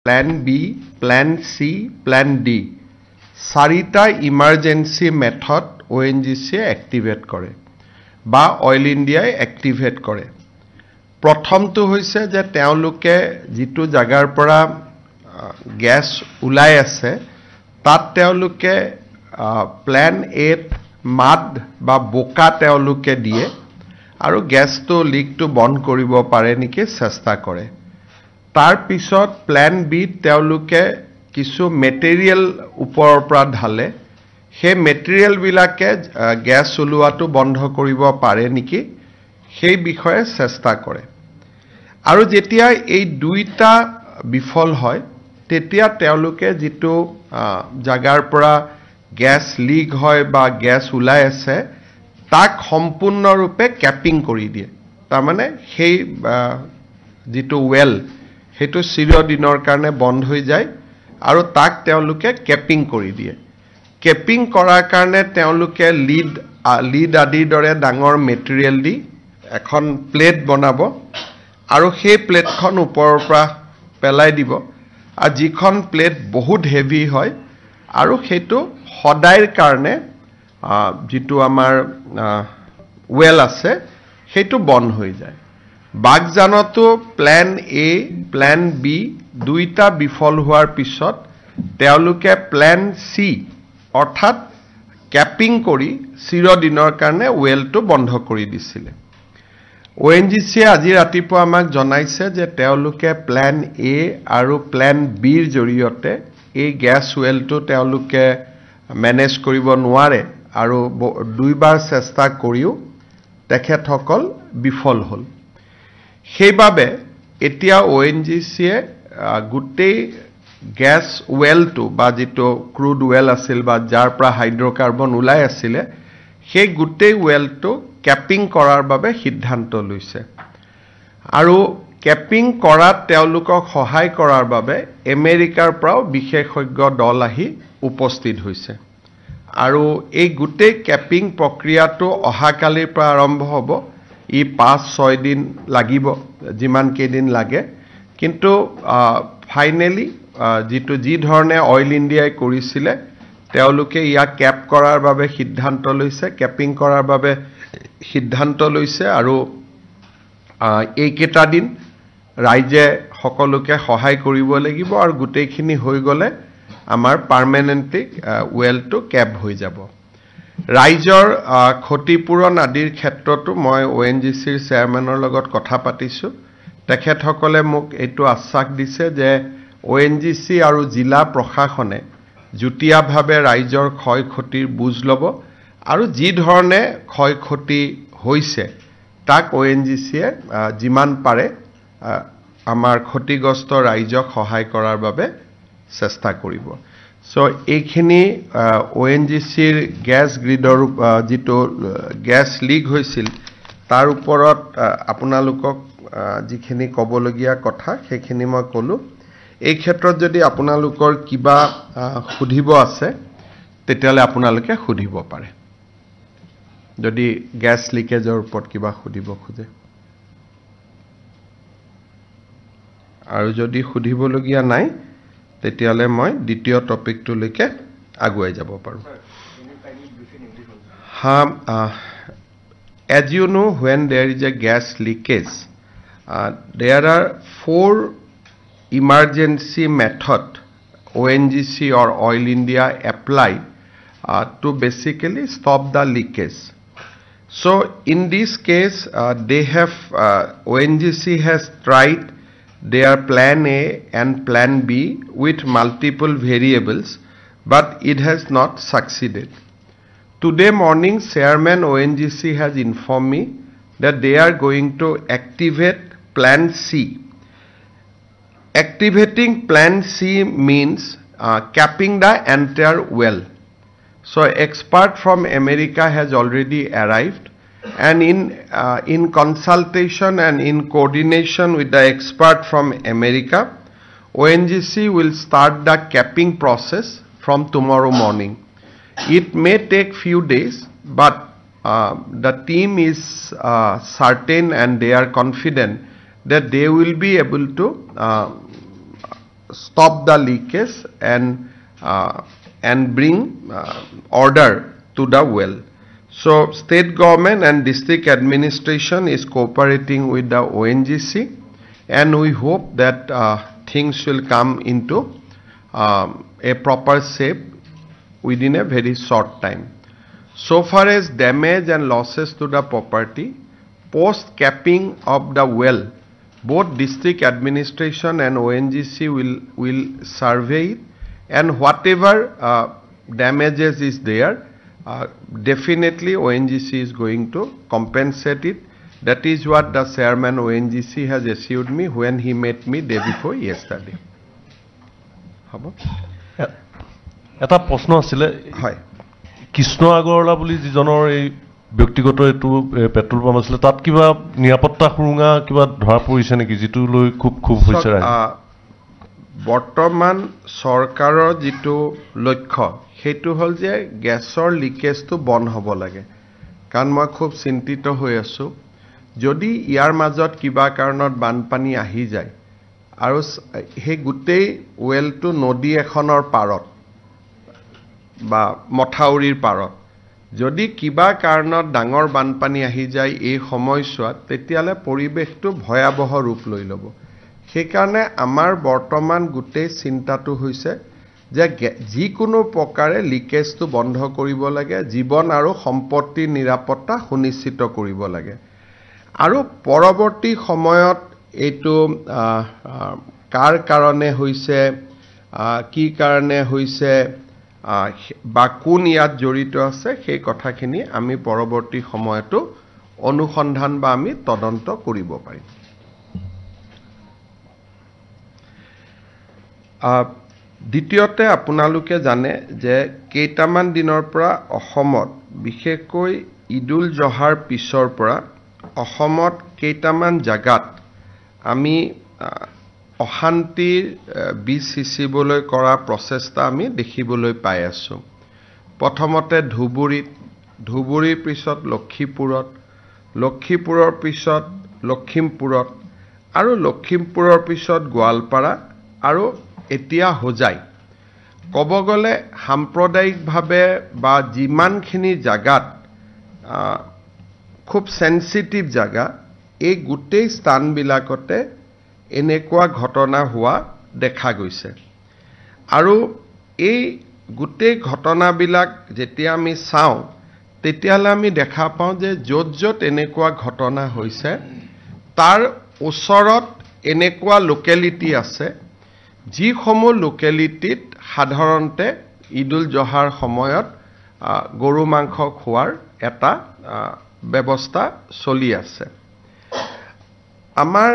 Plan B, plan সি, plan D চাৰিটা emergency method ONGCয়ে activate কৰে বা অইল ইণ্ডিয়াই এক্টিভেট কৰে। প্ৰথমটো হৈছে যে তেওঁলোকে যিটো জাগাৰ পৰা গ্যাস ওলাই আছে তাত তেওঁলোকে প্ল্যান এত মাড বা বোকা তেওঁলোকে দিয়ে আৰু গ্যাসটো লিকটো বন্ধ কৰিব পাৰে নেকি চেষ্টা কৰে। তাৰ পিছত প্ল্যান বি তেওঁলোকে কিছু মেটেৰিয়েল ওপৰৰ পৰা ঢালে, সেই মেটেৰিয়েল বিলাকে গ্যাস ওলোৱাটো বন্ধ কৰিব পাৰে নেকি সেই বিষয়ে চেষ্টা কৰে। আৰু যেতিয়া এই দুইটা বিফল হয় তেতিয়া তেওঁলোকে যিটো জাগাৰ পৰা গ্যাস লিক হয় বা গ্যাস ওলাই আছে তাক সম্পূৰ্ণৰূপে ক্যাপিং কৰি দিয়ে। তাৰ মানে সেই যিটো ওয়েল সেইটো চিৰদিনৰ কাৰণে বন্ধ হৈ যায় আৰু তাক তেওঁলোকে ক্যাপিং কৰি দিয়ে। ক্যাপিং কৰাৰ কাৰণে তেওঁলোকে লিড আদিৰ দৰে ডাঙৰ মেটেৰিয়েল দি এখন প্লেট বনাব আৰু সেই প্লেটখন ওপৰৰ পৰা পেলাই দিব আৰু যিখন প্লেট বহুত হেভি হয় আৰু সেইটো সদায়ৰ কাৰণে যিটো আমাৰ ওয়েল আছে সেইটো বন্ধ হৈ যায়। বাগজানতো প্ল্যান এ, প্ল্যান বি দুইটা বিফল হোৱাৰ পিছত তেওঁলোকে প্ল্যান সি অৰ্থাৎ ক্যাপিং কৰি চিৰদিনৰ কাৰণে ওয়েলটো বন্ধ কৰি দিছিলে। ONGCয়ে আজি ৰাতিপুৱা আমাক জনাইছে যে তেওঁলোকে প্ল্যান এ আৰু প্ল্যান বিৰ জৰিয়তে এই গ্যাস ওয়েলটো তেওঁলোকে মেনেজ কৰিব নোৱাৰে আৰু দুইবাৰ চেষ্টা কৰিও তেখেতসকল বিফল হ'ল। সেইবাবে এতিয়া ONGCয়ে গোটেই গ্যাস ওয়েলটো বা যিটো ক্ৰুড ওয়েল আছিল বা যাৰ পৰা হাইড্ৰকাৰ্বন ওলাই আছিলে সেই গোটেই ওয়েলটো ক্যাপিং কৰাৰ বাবে সিদ্ধান্ত লৈছে আৰু ক্যাপিং কৰাত তেওঁলোকক সহায় কৰাৰ বাবে আমেৰিকাৰ পৰাও বিশেষজ্ঞ দল আহি উপস্থিত হৈছে আৰু এই গোটেই ক্যাপিং প্ৰক্ৰিয়াটো অহাকালিৰ পৰা আৰম্ভ হ'ব। ই 5-6 দিন লাগিব, যিমান কেইদিন লাগে, কিন্তু ফাইনেলি যি ধৰণে অইল ইণ্ডিয়াই কৰিছিলে তেওঁলোকে ইয়াক ক্যাপ কৰাৰ বাবে সিদ্ধান্ত লৈছে, ক্যাপিং কৰাৰ বাবে সিদ্ধান্ত লৈছে আৰু এইকেইটা দিন ৰাইজে সকলোকে সহায় কৰিব লাগিব আৰু গোটেইখিনি হৈ গ'লে আমাৰ পাৰ্মানেন্টলি ওয়েলটো ক্যাপ হৈ যাব। ৰাইজৰ ক্ষতিপূৰণ আদিৰ ক্ষেত্ৰতো মই ONGCৰ চেয়াৰমেনৰ লগত কথা পাতিছো। তেখেতসকলে মোক এইটো আশ্বাস দিছে যে ONGC আৰু জিলা প্ৰশাসনে যুটীয়াভাৱে ৰাইজৰ ক্ষয় ক্ষতিৰ বুজ ল'ব আৰু যি ধৰণে ক্ষয় ক্ষতি হৈছে তাক ONGCয়ে যিমান পাৰে আমাৰ ক্ষতিগ্ৰস্ত ৰাইজক সহায় কৰাৰ বাবে চেষ্টা কৰিব। সো এইখিনি ONGCৰ গ্যাস গ্ৰিডৰ যিটো গ্যাস লিক হৈছিল তাৰ ওপৰত আপোনালোকক যিখিনি ক'বলগীয়া কথা সেইখিনি মই ক'লো। এই ক্ষেত্ৰত যদি আপোনালোকৰ কিবা সুধিব আছে তেতিয়ালে আপোনালোকে সুধিব পাৰে, যদি গ্যাস লিকেজৰ ওপৰত কিবা সুধিব খোজে। আৰু যদি সুধিবলগীয়া নাই তেতিয়ালে মই দ্বিতীয় টপিকটোলৈকে আগুৱাই যাব পাৰোঁ। As you know, when there is a gas leakage, there are 4 emergency method ONGC or Oil India apply to basically stop the leakage. So in this case, ONGC has tried their plan A and plan B with multiple variables, but it has not succeeded. Today morning, Chairman ONGC has informed me that they are going to activate plan C. Activating plan C means capping the entire well. So expert from America has already arrived, and in consultation and in coordination with the expert from America, ONGC will start the capping process from tomorrow morning. It may take few days, but the team is certain and they are confident that they will be able to stop the leakage and bring order to the well. So state government and district administration is cooperating with the ONGC, and we hope that things will come into a proper shape within a very short time. So far as damage and losses to the property, post capping of the well, both district administration and ONGC will survey it, and whatever damages is there, definitely ONGC is going to compensate it. That is what the chairman ONGC has assured me when he met me day before yesterday. এটা প্ৰশ্ন আছিল হয় কৃষ্ণ আগৰৱালা বুলি যিজনৰ এই ব্যক্তিগত এইটো petrol pump আছিল তাত কিবা নিৰাপত্তা সুৰুঙা কিবা ধৰা পৰিছে নেকি যিটো লৈ খুব হৈছে বৰ্তমান চৰকাৰৰ যিটো লক্ষ্য সেইটো হ'ল যে গেছৰ লিকেজটো বন্ধ হ'ব লাগে কাৰণ মই খুব চিন্তিত হৈ আছো যদি ইয়াৰ মাজত কিবা কাৰণত বানপানী আহি যায় আৰু সেই গোটেই ওয়েলটো নদী এখনৰ পাৰত বা মথাউৰিৰ পাৰত যদি কিবা কাৰণত ডাঙৰ বানপানী আহি যায় এই সময়ছোৱাত তেতিয়ালে পৰিবেশটো ভয়াবহ ৰূপ লৈ ল'ব সেইকাৰণে আমাৰ বৰ্তমান গোটেই চিন্তাটো হৈছে যে যিকোনো প্ৰকাৰে লিকেজটো বন্ধ কৰিব লাগে জীৱন আৰু সম্পত্তিৰ নিৰাপত্তা সুনিশ্চিত কৰিব লাগে আৰু পৰৱৰ্তী সময়ত এইটো কাৰ কাৰণে হৈছে কি কাৰণে হৈছে বা কোন ইয়াত জড়িত আছে সেই কথাখিনি আমি পৰৱৰ্তী সময়তো অনুসন্ধান বা আমি তদন্ত কৰিব পাৰিম দ্বিতীয়তে আপোনালোকে জানে যে কেইটামান দিনৰ পৰা অসমত বিশেষকৈ ঈদুল জহাৰ পিছৰ পৰা অসমত কেইটামান জাগাত আমি অশান্তিৰ বীজ সিঁচিবলৈ কৰা প্ৰচেষ্টা আমি দেখিবলৈ পাই আছো প্ৰথমতে ধুবুৰীৰ পিছত লক্ষীপুৰৰ পিছত লখিমপুৰত আৰু লখিমপুৰৰ পিছত গোৱালপাৰা আৰু এতিয়া হোজাই ক'ব গ'লে সাম্প্ৰদায়িকভাৱে বা যিমানখিনি জাগাত খুব সেনসিটিভ জাগা এই গোটেই স্থানবিলাকতে এনেকুৱা ঘটনা হোৱা দেখা গৈছে আৰু এই গোটেই ঘটনাবিলাক যেতিয়া আমি চাওঁ তেতিয়ালে আমি দেখা পাওঁ যে য'ত এনেকুৱা ঘটনা হৈছে তাৰ ওচৰত এনেকুৱা লোকেলিটি আছে যিসমূহ লোকেলিটিত সাধাৰণতে ঈদুল জহাৰ সময়ত গৰু মাংস খোৱাৰ এটা ব্যৱস্থা চলি আছে আমাৰ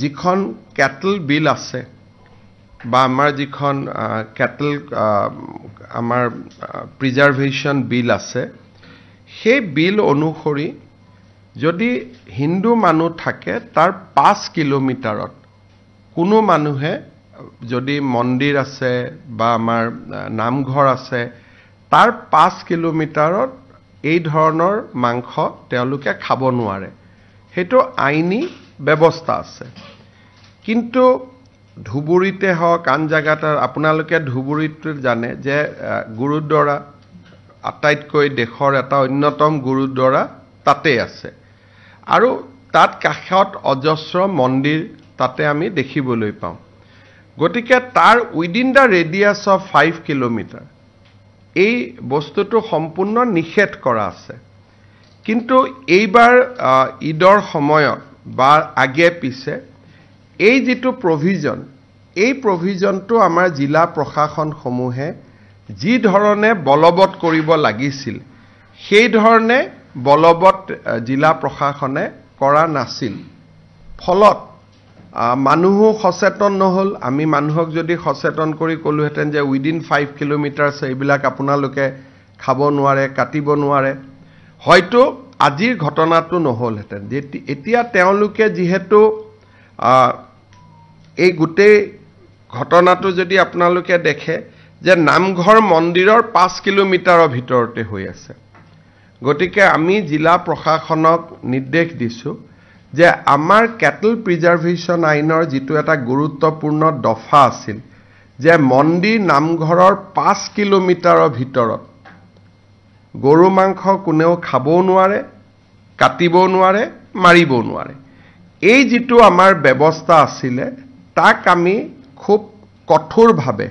যিখন ক্যাটল বিল আছে বা আমাৰ যিখন ক্যাটল আমাৰ প্ৰিজাৰ্ভেশ্যন বিল আছে সেই বিল অনুসৰি যদি হিন্দু মানুহ থাকে তাৰ 5 কিলোমিটাৰত কোনো মানুহে যদি মন্দিৰ আছে বা আমাৰ নামঘৰ আছে তাৰ 5 কিলোমিটাৰত এই ধৰণৰ মাংস তেওঁলোকে খাব নোৱাৰে হেতু আইনী ব্যৱস্থা আছে কিন্তু ধুবুৰীতে হওক আন জায়গাত আপোনালোকে ধুবুৰীত জানে যে গুৰুদ্বাৰা আটাইতকৈ দেশৰ এটা অন্যতম গুৰুদ্বাৰা তাতে আছে আৰু তাত কাষত অজস্ৰ মন্দিৰ তাতে আমি দেখিবলৈ পাওঁ গতিকে তাৰ উইদিন দা ৰেডিয়াস অফ 5 কিলোমিটাৰ এই বস্তুটো সম্পূৰ্ণ নিষেধ কৰা আছে কিন্তু এইবাৰ ঈদৰ সময়ত বা আগে পিছে এই যেটো প্ৰভিজন এই প্ৰভিজনটো আমাৰ জিলা প্ৰশাসন সমূহে যি ধৰণে বলবৎ কৰিব লাগিছিল সেই ধৰণে বলবৎ জিলা প্ৰশাসনে কৰা নাছিল ফলত মানুহ সচেতন নহল আমি মানুহক যদি সচেতন কৰি কলোহেতেন যে উইদিন 5 কিলোমিটাৰছ এইবিলাক আপোনালোকে খাব নোৱাৰে কাটিব নোৱাৰে হয়তো আজিৰ ঘটনাটো নহলহেতেন এতিয়া তেওঁলোকে যেহেতু এই গোটেই ঘটনাটো যদি আপোনালোকে দেখে যে নামঘৰ মন্দিৰৰ 5 কিলোমিটাৰৰ ভিতৰতে হৈ আছে গতিকে আমি জিলা প্ৰশাসনক নিৰ্দেশ দিছো যে আমাৰ কেটল প্ৰিজাৰ্ভেশ্যন আইনৰ যিটো এটা গুৰুত্বপূৰ্ণ দফা আছিল যে মন্দিৰ নামঘৰৰ 5 কিলোমিটাৰৰ ভিতৰত গৰু মাংস কোনেও খাবও নোৱাৰে, কাটিবও নোৱাৰে, মাৰিবও নোৱাৰে। এই যিটো আমাৰ ব্যৱস্থা আছিলে তাক আমি খুব কঠোৰভাৱে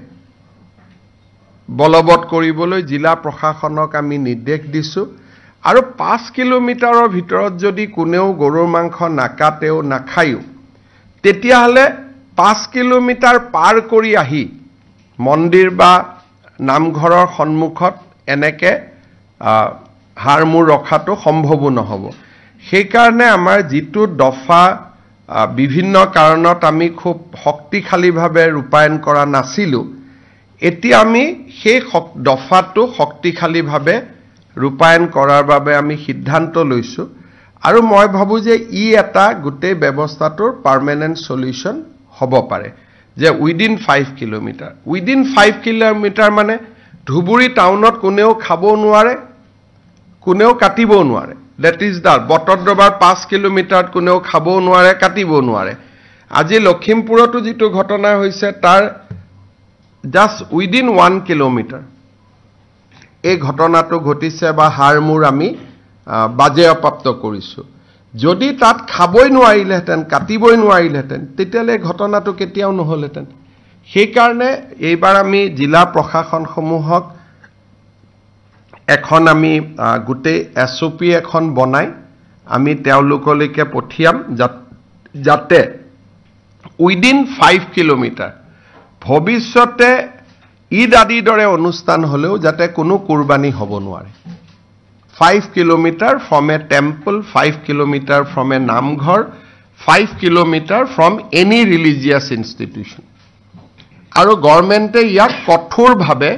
বলবৎ কৰিবলৈ জিলা প্ৰশাসনক আমি নিৰ্দেশ দিছোঁ আৰু 5 কিলোমিটাৰৰ ভিতৰত যদি কোনেও গৰুৰ মাংস নাকাটেও নাখায়ো তেতিয়াহ'লে 5 কিলোমিটাৰ পাৰ কৰি আহি মন্দিৰ বা নামঘৰৰ সন্মুখত এনেকে হাড়মূৰ ৰখাটো সম্ভৱো নহ'ব। সেইকাৰণে আমাৰ যিটো দফা বিভিন্ন কাৰণত আমি খুব শক্তিশালীভাৱে ৰূপায়ণ কৰা নাছিলোঁ, এতিয়া আমি সেই দফাটো শক্তিশালীভাৱে ৰূপায়ণ কৰাৰ বাবে আমি সিদ্ধান্ত লৈছোঁ আৰু মই ভাবোঁ যে ই এটা গোটেই ব্যৱস্থাটোৰ পাৰ্মানেণ্ট সলিউশ্যন হ'ব পাৰে যে উইদিন 5 কিলোমিটাৰ। উইদিন 5 কিলোমিটাৰ মানে ধুবুৰী টাউনত কোনেও খাবও নোৱাৰে, কোনেও কাটিবও নোৱাৰে। ডেট ইজ দ্য বটদ্ৰৱাৰ 5 কিলোমিটাৰত কোনেও খাবও নোৱাৰে, কাটিবও নোৱাৰে। আজি লখিমপুৰতো যিটো ঘটনা হৈছে তাৰ জাষ্ট উইদিন 1 কিলোমিটাৰ এই ঘটনাটো ঘটিছে বা হাড়মূৰ আমি বাজেয়াপ্ত কৰিছোঁ। যদি তাত খাবই নোৱাৰিলেহেঁতেন, কাটিবই নোৱাৰিলেহেঁতেন তেতিয়াহ'লে ঘটনাটো কেতিয়াও নহ'লহেঁতেন। সেইকাৰণে এইবাৰ আমি জিলা প্ৰশাসনসমূহক এখন আমি গোটেই SOP এখন বনাই আমি তেওঁলোকলৈকে পঠিয়াম যাতে উইদিন 5 কিলোমিটাৰ ভৱিষ্যতে ঈদ আদিৰ দৰে অনুষ্ঠান হ'লেও যাতে কোনো কুৰবানী হ'ব নোৱাৰে। 5 kilometre from A temple, 5 kilometre from A namghar, 5 kilometre from any religious institution. আৰু গভৰ্ণমেণ্টে ইয়াক কঠোৰভাৱে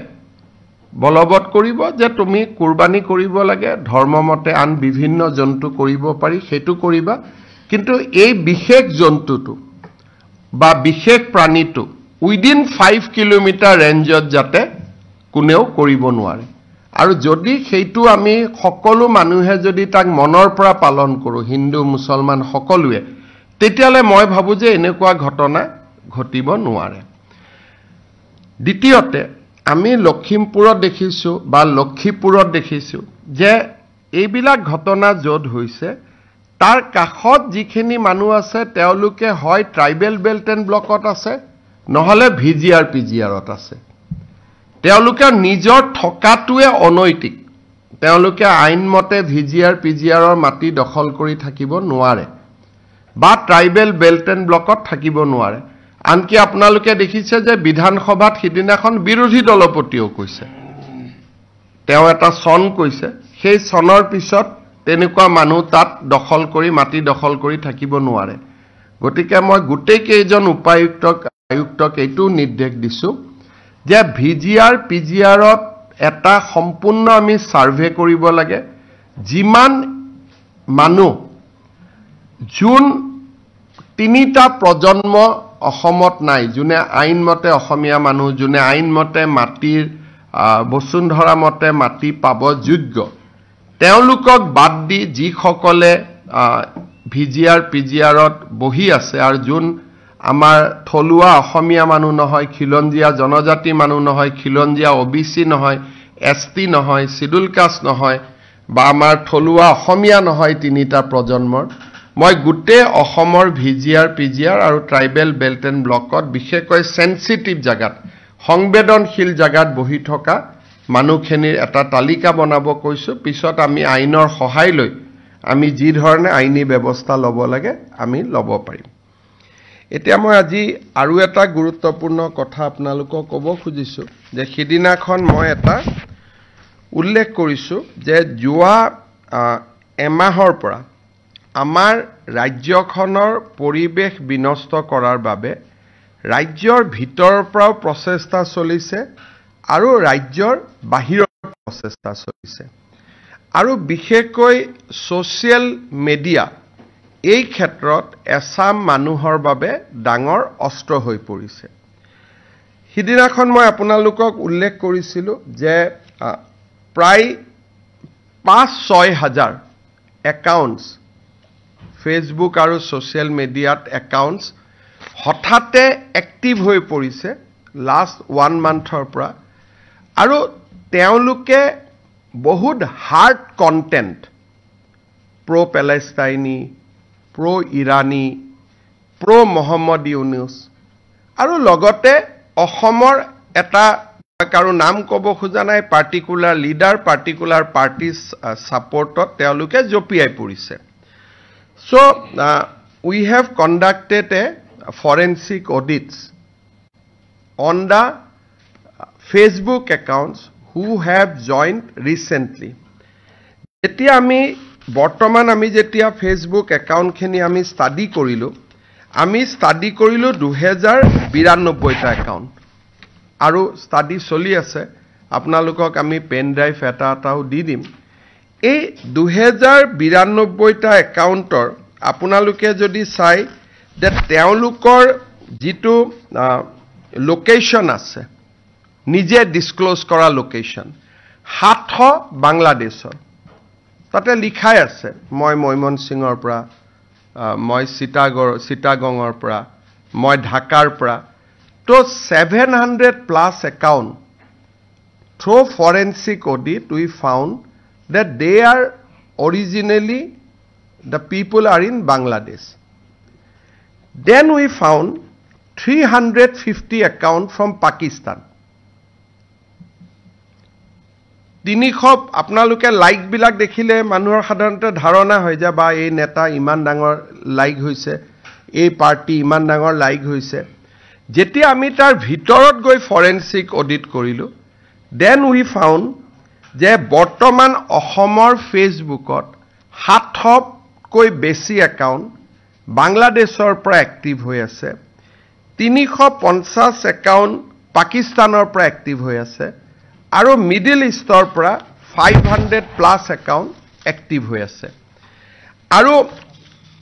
বলবৎ কৰিব যে তুমি কুৰবানী কৰিব লাগে, ধৰ্মমতে আন বিভিন্ন জন্তু কৰিব পাৰি, সেইটো কৰিবা, কিন্তু এই বিশেষ জন্তুটো বা বিশেষ প্ৰাণীটো উইদিন 5 কিলোমিটাৰ ৰেঞ্জত যাতে কোনেও কৰিব নোৱাৰে। আৰু যদি সেইটো আমি সকলো মানুহে যদি তাক মনৰ পৰা পালন কৰোঁ, হিন্দু মুছলমান সকলোৱে, তেতিয়াহ'লে মই ভাবোঁ যে এনেকুৱা ঘটনা ঘটিব নোৱাৰে। দ্বিতীয়তে আমি লখিমপুৰত দেখিছোঁ বা লক্ষীপুৰত দেখিছোঁ যে এইবিলাক ঘটনা য'ত হৈছে তাৰ কাষত যিখিনি মানুহ আছে তেওঁলোকে হয় ট্ৰাইবেল বেল্ট এণ্ড ব্লকত আছে, নহ'লে VGR PGRত আছে। তেওঁলোকে নিজৰ থকাটোৱে অনৈতিক। তেওঁলোকে আইনমতে VGR PGRৰ মাটি দখল কৰি থাকিব নোৱাৰে বা ট্ৰাইবেল বেল্ট এণ্ড ব্লকত থাকিব নোৱাৰে। আনকি আপোনালোকে দেখিছে যে বিধানসভাত সিদিনাখন বিৰোধী দলপতিও কৈছে, তেওঁ এটা চন কৈছে, সেই চনৰ পিছত তেনেকুৱা মানুহ তাত দখল কৰি মাটি দখল কৰি থাকিব নোৱাৰে। গতিকে মই গোটেই কেইজন আয়ুক্তক এইটো নিৰ্দেশ দিছোঁ যে VGR PGRত এটা সম্পূৰ্ণ আমি সাৰ্ভে কৰিব লাগে। যিমান মানুহ যোন 3টা প্ৰজন্ম অসমত নাই, যোনে আইনমতে অসমীয়া মানুহ, যোনে আইনমতে মাটিৰ বসুন্ধৰা মতে মাটি পাব যোগ্য, তেওঁলোকক বাদ দি যিসকলে VGR PGRত বহি আছে আৰু যোন আমাৰ থলুৱা অসমীয়া মানুহ নহয়, খিলঞ্জীয়া জনজাতি মানুহ নহয়, খিলঞ্জীয়া OBC নহয়, ST নহয়, শিডিউল কাষ্ট নহয় বা আমাৰ থলুৱা অসমীয়া নহয় 3টা প্ৰজন্মৰ, মই গোটেই অসমৰ VGR PGR আৰু ট্ৰাইবেল বেল্ট এণ্ড ব্লকত বিশেষকৈ সেন্সিটিভ জাগাত, সংবেদনশীল জাগাত বহি থকা মানুহখিনিৰ এটা তালিকা বনাব কৈছোঁ। পিছত আমি আইনৰ সহায় লৈ আমি যি ধৰণে আইনী ব্যৱস্থা ল'ব লাগে আমি ল'ব পাৰিম। এতিয়া মই আজি আৰু এটা গুৰুত্বপূৰ্ণ কথা আপোনালোকক ক'ব খুজিছোঁ যে সিদিনাখন মই এটা উল্লেখ কৰিছোঁ যে যোৱা এমাহৰ পৰা আমাৰ ৰাজ্যখনৰ পৰিৱেশ বিনষ্ট কৰাৰ বাবে ৰাজ্যৰ ভিতৰৰ পৰাও প্ৰচেষ্টা চলিছে আৰু ৰাজ্যৰ বাহিৰৰ প্ৰচেষ্টা চলিছে। আৰু বিশেষকৈ ছ'চিয়েল মিডিয়া এই ক্ষেত্ৰত এছাম মানুহৰ বাবে ডাঙৰ অস্ত্ৰ হৈ পৰিছে। সিদিনাখন মই আপোনালোকক উল্লেখ কৰিছিলোঁ যে প্ৰায় 5-6 হাজাৰ একাউণ্টছ ফেসবুক আৰু সোশ্যাল মিডিয়াত একাউণ্টছ হঠাতে এক্টিভ হৈ পৰিছে লাষ্ট 1 মান্থৰ পৰা আৰু তেওঁলোকে বহুত হাৰ্ড কন্টেন্ট প্ৰো প্যালেষ্টাইনি প্ৰো ইৰানী প্ৰো মোহাম্মদ ইউনুস আৰু লগতে অসমৰ এটা কাৰো নাম ক'ব খোজা নাই পাৰ্টিকুলাৰ লিডাৰ পাৰ্টিকুলাৰ পাৰ্টিজ সাপোৰ্টত তেওঁলোকে জপিয়াই পৰিছে so we have conducted a forensic audits on the Facebook accounts who have joined recently যেতিয়া আমি বৰ্তমান আমি যেতিয়া ফেসবুক একাউন্ট খিনি আমি স্টাডি কৰিলো 2092 টা একাউন্ট আৰু স্টাডি চলি আছে আপোনালোকক আমি পেন ড্ৰাইভ এটাও দি দিম এই 2092 টা একাউন্টৰ আপোনালোকে যদি চাই যে তেওঁলোকৰ যিটো লোকেশন আছে নিজে ডিসক্লোজ কৰা লোকেশন 700 বাংলাদেশৰ তাতে লিখাই আছে মই ময়মনসিংহৰ পৰা মই চিটাগঙৰ পৰা মই ঢাকাৰ পৰা তো 700 plus account through forensic audit we found that they are originally the people are in Bangladesh then we found 350 account from Pakistan তিনিখপ আপোনালোকে লাইক বিলাক দেখিলে মানুহৰ সাধাৰণতে ধাৰণা হৈ যায় বা এই নেতা ইমান ডাঙৰ লাইক হৈছে এই পাৰ্টি ইমান ডাঙৰ লাইক হৈছে যেতিয়া আমি তাৰ ভিতৰত গৈ ফৰেনসিক অডিট কৰিলো দেন উই ফাউন্ড যে বৰ্তমান অসমৰ ফেসবুকত 700 কৈ বেছি একাউন্ট বাংলাদেশৰ পৰা এক্টিভ হৈ আছে 350 একাউন্ট পাকিস্তানৰ পৰা এক্টিভ হৈ আছে আৰু মিডল ইষ্টৰ পৰা 500 প্লাস একাউন্ট এক্টিভ হৈ আছে আৰু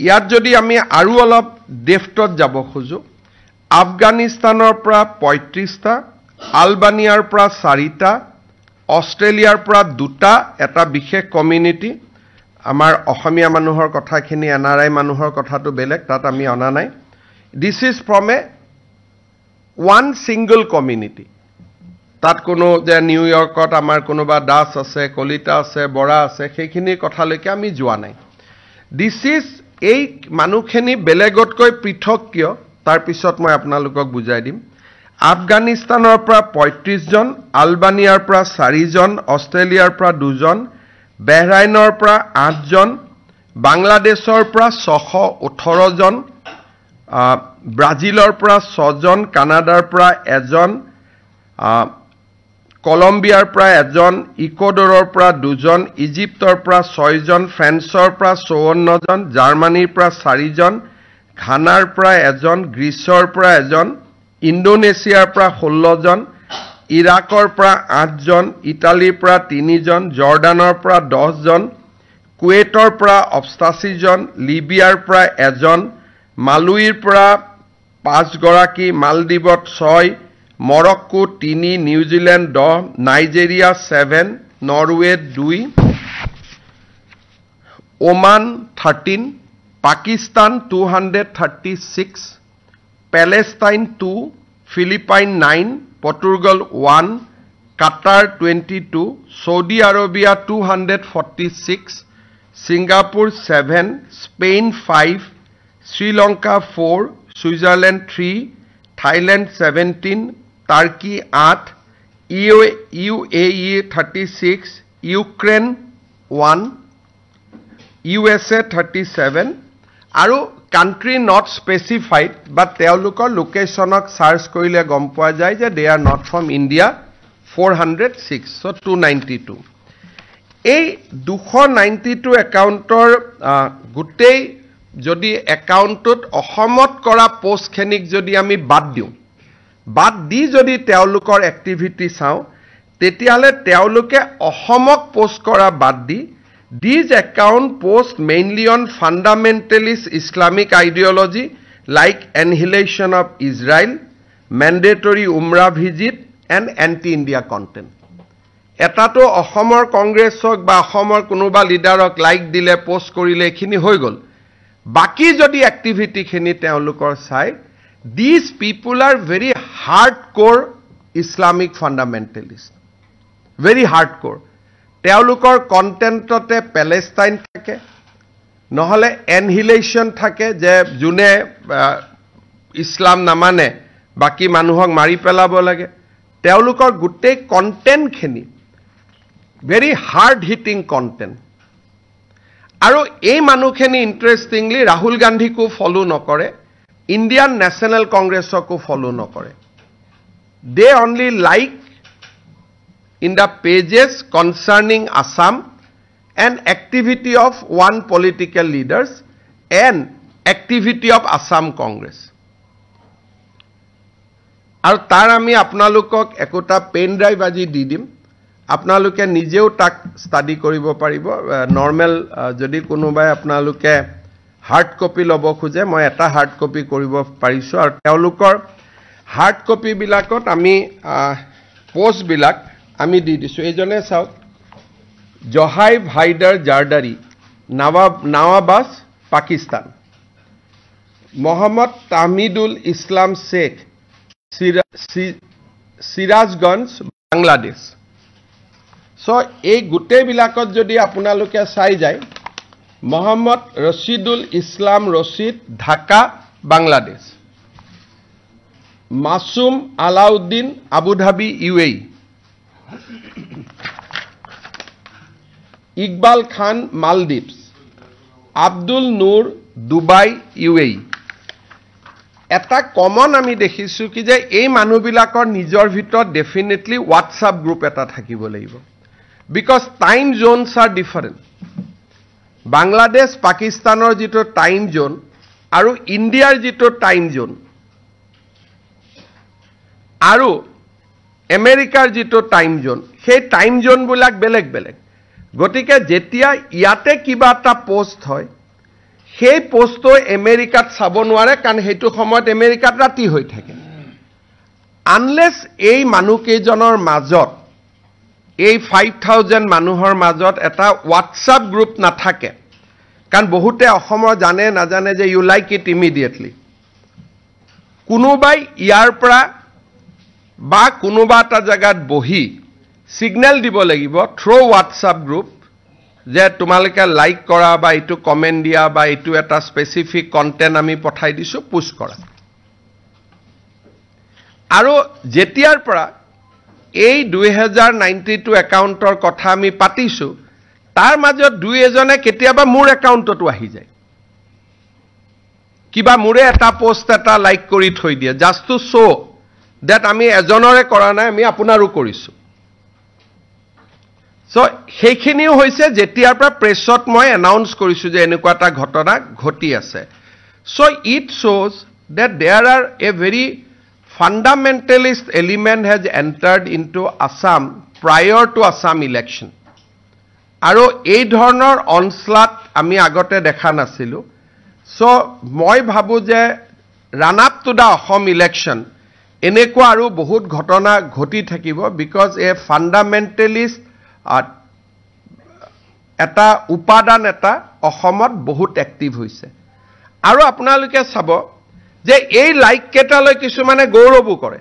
ইয়াত যদি আমি আৰু অলপ ডেফটত যাব খুজো আফগানিস্তানৰ পৰা 35টা আলবানিয়াৰ পৰা 4টা অস্ট্ৰেলিয়াৰ পৰা 2টা এটা বিশেষ কমিউনিটি আমাৰ অসমীয়া মানুহৰ কথাখিনি এনআৰআই মানুহৰ কথাটো বেলেগ তাত আমি অনা নাই this is from A one single community তাত কোনো যে নিউয়ৰ্কত আমাৰ কোনোবা দাস আছে কলিতা আছে বৰা আছে সেইখিনি কথালৈকে আমি যোৱা নাই দিস ইজ এই মানুহখিনি বেলেগতকৈ পৃথক কিয় তাৰ পিছত মই আপোনালোকক বুজাই দিম আফগানিস্তানৰ পৰা 35 জন আলবানিয়াৰ পৰা 4 জন অস্ট্ৰেলিয়াৰ পৰা 2 জন বাহৰাইনৰ পৰা 8 জন বাংলাদেশৰ পৰা 618 জন ব্ৰাজিলৰ পৰা 6 জন কানাডাৰ পৰা 1 জন কলম্বিয়াৰ পৰা 1 জন ইকুৱেডৰৰ পৰা 2 জন ইজিপ্তৰ পৰা 6 জন ফ্ৰান্সৰ পৰা 54 জন জাৰ্মানীৰ পৰা 4 জন ঘানাৰ পৰা 1 জন গ্ৰীচৰ পৰা 1 জন ইণ্ডোনেছিয়াৰ পৰা 16 জন ইৰাকৰ পৰা 8 জন ইটালীৰ পৰা 3 জন জৰ্ডানৰ পৰা 10 জন কুৱেটৰ পৰা 88 জন লিবিয়াৰ পৰা 1 জন মালুইৰ পৰা 5 গৰাকী মালদ্বীপত 6 Morocco 3 New Zealand 10 Nigeria 7 Norway 2 Oman 13 Pakistan 236 Palestine 2 Philippines 9 Portugal 1 Qatar 22 Saudi Arabia 246 Singapore 7 Spain 5 Sri Lanka 4 Switzerland 3 Thailand 17 Turkey 8 UAE 36 Ukraine 1 USA 37 আৰু country not specified but তেওঁলোকৰ লোকেশনক সাৰ্চ কৰিলে গম পোৱা যায় যে they are not from India 406 so 292 এই 292 একাউন্টৰ গুটেই যদি একাউন্টত অসমত কৰা পোষ্টখনিক যদি আমি বাদ দি যদি তেওঁলোকৰ এক্টিভিটি চাও তেতিয়ালে তেওঁলোকে অসমক পোষ্ট কৰা বাদ দি These account post mainly on fundamentalist Islamic ideology like annihilation of Israel, mandatory Umrah visit and anti-India content. Etato Ahomor Congress hok ba Ahomor kunuba leaderok like dile post korile ekhini hoi gol. বাকি যদি এক্টিভিটিখিনি তেওঁলোকৰ চাই these people are very hardcore Islamic fundamentalist very hardcore তেওঁলোকৰ কন্টেন্টতে Palestine থাকে নহলে এনহিলেশন থাকে যে জুনে ইসলাম নামানে বাকি মানুহক মাৰি পেলাব লাগে তেওঁলোকৰ গুটেই কন্টেন্টখিনি very hard hitting content আৰু এই মানুহখিনি ইন্টাৰেষ্টিংলি ৰাহুল গান্ধীকো ফলো নকৰে ইণ্ডিয়ান ন্যাশনাল কংগ্ৰেছকো ফলো নকৰে they only like in the pages concerning Assam and activity of one political leaders and activity of Assam Congress আৰু তাৰ আমি আপোনালোকক একোটা পেন ড্ৰাইভ আজি দি দিম আপোনালোকে নিজেও তাক ষ্টাডি কৰিব পাৰিব নৰ্মেল যদি কোনোবাই আপোনালোকে হাৰ্ড কপি ল'ব খোজে মই এটা হাৰ্ড কপি কৰিব পাৰিছো আৰু তেওঁলোকৰ হাৰ্ড কপি বিলাকত আমি পোষ্ট বিলাক আমি দি দিছো এইজনে চাওক জহাই ভাইডাৰ জাৰদাৰি নৱাবাস পাকিস্তান মোহাম্মদ তাহমিদুল ইসলাম শেখ সিৰাজগঞ্জ বাংলাদেশ সো এই গোটেই বিলাকত যদি আপোনালোকে চাই যায় Mohammad Rashidul Islam Rashid Dhaka Bangladesh Masum Alauddin Abu Dhabi UAE Iqbal Khan Maldives Abdul Noor Dubai UAE এটা কমন আমি দেখিছো কি যে এই মানুহবিলাকৰ নিজৰ ভিতৰত ডেফিনেটলি হোৱাটসঅ্যাপ গ্ৰুপ এটা থাকিব লাগিব because time Jones R different Bangladesh পাকিস্তানৰ যেটো টাইম জোন আৰু ইণ্ডিয়াৰ যেটো টাইম জোন আৰু আমেৰিকাৰ যেটো টাইম জোন সেই টাইম জোন বিলাক বেলেগ বেলেগ গতিকে যেতিয়া ইয়াতে কিবা এটা পোষ্ট হয় সেই পোষ্টটো আমেৰিকাত চাব নোৱাৰে কাৰণ হেতু সময়ত আমেৰিকাত ৰাতি হৈ থাকে আনলেস এই মানুহকেইজনৰ মাজত এই 5000 মানুহৰ মাজত এটা হোৱাটসঅ্যাপ গ্ৰুপ নাথাকে কাৰণ বহুতে অসমৰ জানে নাজানে যে ইউ লাইক ইট ইমিডিয়েটলি কোনোবাই ইয়াৰ পৰা বা কোনোবা এটা জায়গাত বহি সিগন্যাল দিব লাগিব থ্ৰু হোৱাটসঅ্যাপ গ্ৰুপ যে তোমালোকে লাইক কৰা বা ইটো কমেন্ট দিয়া বা ইটো এটা স্পেসিফিক কন্টেন্ট আমি পঠাই দিছো পুশ কৰা আৰু যেতিয়াৰ পৰা এই 2092 একাউন্টৰ কথা আমি পাতিছো তাৰ মাজত দুই এজনে কেতিয়াবা মোৰ একাউন্টটো আহি যায় কিবা মোৰে এটা পোষ্ট এটা লাইক কৰি থৈ দিয়ে জাস্ট টু শো দ্যাট আমি এজনৰে কৰা নাই আমি আপোনাৰো কৰিছো সো সেইখিনিও হৈছে যেতিয়াৰ পৰা প্ৰেছত মই এনাউন্স কৰিছো যে এনেকুৱা এটা ঘটনা ঘটি আছে so it shows that there are a very fundamentalist element has entered into Assam prior to Assam election আৰু এই ধৰণৰ অনস্লাট আমি আগতে দেখা নাছিলো সো মই ভাবো যে run up to the Assam election এনেকুৱা আৰু বহুত ঘটনা ঘটি থাকিব বিকজ এ ফান্ডামেন্টালিষ্ট এটা উপাদান এটা অসমত বহুত এক্টিভ হৈছে আৰু আপোনালোকে চাব যে এই লাইক কেটালৈ কিছুমানে গৌৰৱো কৰে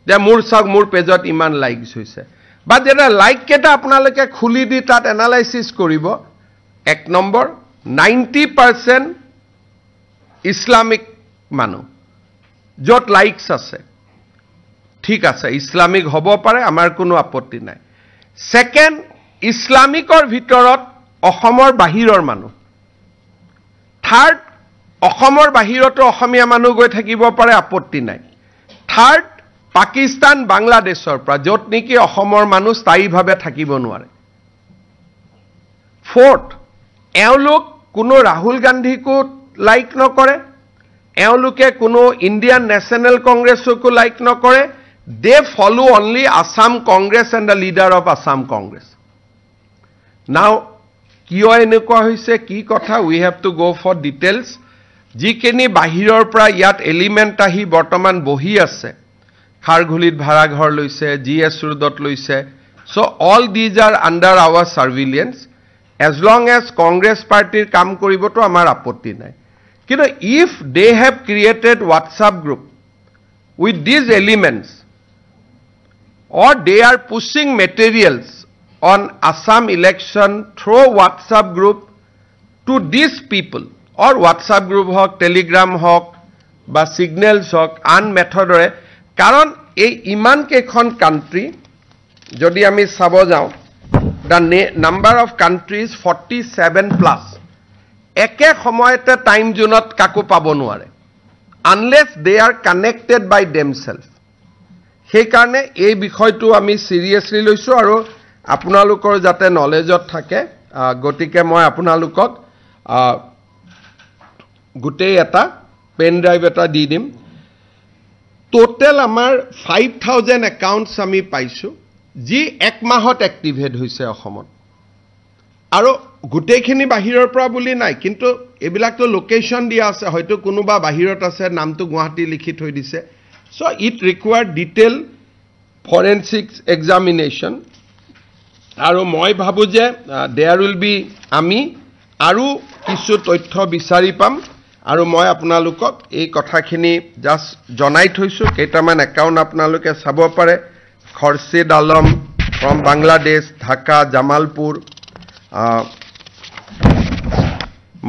যে মোৰ চাওক মোৰ পেজত ইমান লাইকস হৈছে বা যেটা লাইক কেটা আপোনালোকে খুলি দি তাত এনালাইসিস কৰিব এক নম্বৰ 90% ইসলামিক মানুহ যত লাইকস আছে ঠিক আছে ইসলামিক হ'ব পাৰে আমাৰ কোনো আপত্তি নাই সেকেন্ড ইসলামিকৰ ভিতৰত অসমৰ বাহিৰৰ মানুহ থাৰ্ড অসমৰ বাহিৰতো অসমীয়া মানুহ গৈ থাকিব পাৰে আপত্তি নাই থাৰ্ড পাকিস্তান বাংলাদেশৰ পৰা যত নেকি অসমৰ মানুহ স্থায়ীভাৱে থাকিব নোৱাৰে ফৰ্থ এওঁলোক কোনো ৰাহুল গান্ধীকো লাইক নকৰে এওঁলোকে কোনো ইণ্ডিয়ান ন্যাশনাল কংগ্ৰেছকো লাইক নকৰে they follow only Assam Congress and the leader of Assam Congress now কিয় এনেকুৱা হৈছে কি কথা we have to go for details যিখিনি বাহিৰৰ পৰা ইয়াত এলিমেন্ট আহি বৰ্তমান বহি আছে খাৰঘুলিত ভাড়া ঘৰ লৈছে জিএছ ৰোডত লৈছে so all these are under our surveillance as long as Congress party কাম কৰিবতো আমাৰ আপত্তি নাই কিন্তু if they have created WhatsApp group with these elements or they are pushing materials on Assam election through WhatsApp group to these people or WhatsApp group hok Telegram hok ba signals hok an methodore karon ei iman kekhon country jodi ami sabo jao the number of countries 47 plus eke samoyete time zone kaku pabo nuare unless they are connected by themselves সেই কাৰণে এই বিষয়টো আমি সিৰিয়াসলি লৈছো আৰু আপোনালোকৰ যাতে নলেজত থাকে গতিকে মই আপোনালোকক গোটেই এটা পেন ড্ৰাইভ এটা দি দিম টোটাল আমাৰ 5000 একাউণ্টছ আমি পাইছো যি এক মাহত এক্টিভেট হৈছে অসমত আৰু গোটেইখিনি বাহিৰৰ পৰা বুলি নাই কিন্তু এবিলাকটো লোকেশন দিয়া আছে হয়তো কোনোবা বাহিৰত আছে নামটো গুৱাহাটী লিখি থৈ দিছে so it required detailed forensic examination আৰু মই ভাবো যে there will be আমি আৰু কিছু তথ্য বিচাৰি পাম আৰু মই আপোনালোকক এই কথাখিনি জাস্ট জনাই থৈছো কেইটামান একাউণ্ট আপোনালোকে চাব পাৰে খৰছিদ Alam from Bangladesh Dhaka Jamalpur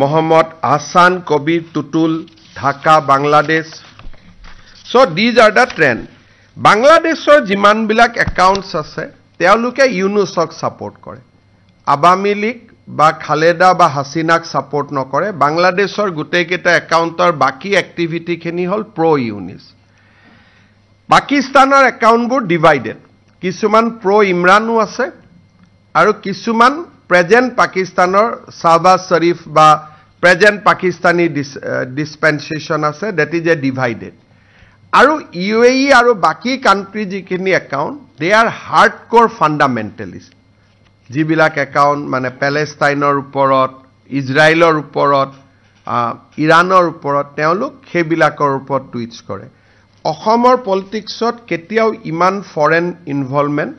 Mohammad Hassan Kabir Tutul Dhaka Bangladesh so these are the trend Bangladeshor jiman bilak accounts ase তেওঁলোকে ইউনুসক সাপোর্ট করে আবামি লীগ বা খালেদা বা হাসিনাক সাপোর্ট নকৰে বাংলাদেশৰ গুটেকেটা একাউন্টৰ বাকি এক্টিভিটি খিনি হল প্ৰো ইউনিস পাকিস্তানৰ একাউন্টবোৰ ডিভাইডেড কিছুমান প্ৰো ইমৰানো আছে আৰু কিছুমান প্ৰেজেন্ট পাকিস্তানৰ শাহবাজ শৰীফ বা প্ৰেজেন্ট পাকিস্তানী ডিসপেনসেশন আছে দ্যাট ইজ এ ডিভাইডেড আৰু ইউএই আৰু বাকি কান্ট্ৰি যিখিনি account they are hardcore fundamentalists jibilak account mane Palestine uporot Israelor uporot Iranor uporot teoluk hebilakor upor tweets kore Ohomor politics ot ketiao iman foreign involvement